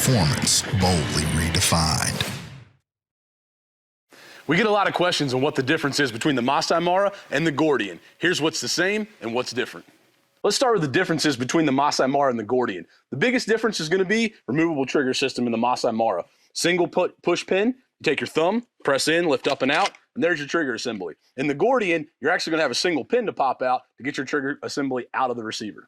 Performance boldly redefined. We get a lot of questions on what the difference is between the Masai Mara and the Gordion. Here's what's the same and what's different. Let's start with the differences between the Masai Mara and the Gordion. The biggest difference is going to be removable trigger system in the Masai Mara. Single push pin, you take your thumb, press in, lift up and out, and there's your trigger assembly. In the Gordion, you're actually going to have a single pin to pop out to get your trigger assembly out of the receiver.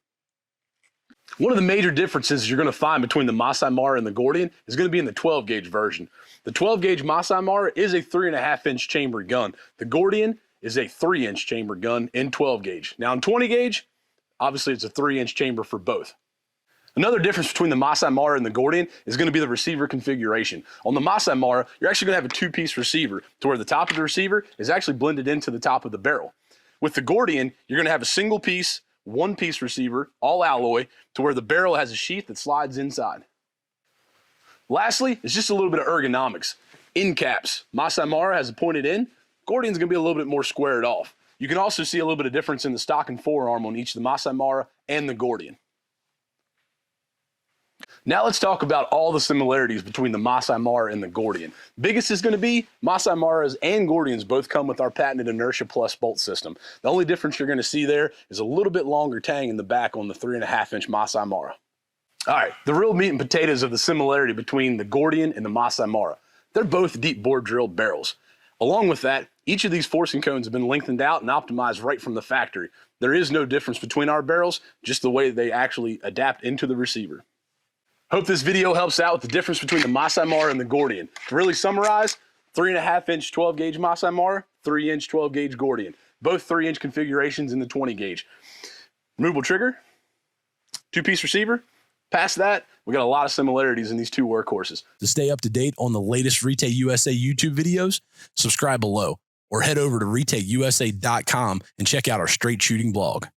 One of the major differences you're going to find between the Masai Mara and the Gordion is going to be in the 12 gauge version. The 12 gauge Masai Mara is a 3.5-inch chamber gun. The Gordion is a 3-inch chamber gun in 12 gauge. Now in 20 gauge, obviously it's a 3-inch chamber for both. Another difference between the Masai Mara and the Gordion is going to be the receiver configuration. On the Masai Mara, you're actually going to have a 2-piece receiver to where the top of the receiver is actually blended into the top of the barrel. With the Gordion, you're going to have a single piece, 1-piece receiver, all alloy, to where the barrel has a sheath that slides inside. Lastly, it's just a little bit of ergonomics. End caps. Masai Mara has a pointed end. Gordion's going to be a little bit more squared off. You can also see a little bit of difference in the stock and forearm on each of the Masai Mara and the Gordion. Now let's talk about all the similarities between the Masai Mara and the Gordion. Biggest is going to be Masai Maras and Gordions both come with our patented Inertia Plus bolt system. The only difference you're going to see there is a little bit longer tang in the back on the 3.5-inch Masai Mara. All right, the real meat and potatoes of the similarity between the Gordion and the Masai Mara. They're both deep bore drilled barrels. Along with that, each of these forcing cones have been lengthened out and optimized right from the factory. There is no difference between our barrels, just the way they actually adapt into the receiver. Hope this video helps out with the difference between the Masai Mara and the Gordion. To really summarize, 3.5-inch 12 gauge Masai Mara, 3-inch 12 gauge Gordion. Both 3-inch configurations in the 20 gauge. Removable trigger, 2-piece receiver. Past that, we got a lot of similarities in these two workhorses. To stay up to date on the latest Retay USA YouTube videos, subscribe below or head over to retayusa.com and check out our straight shooting blog.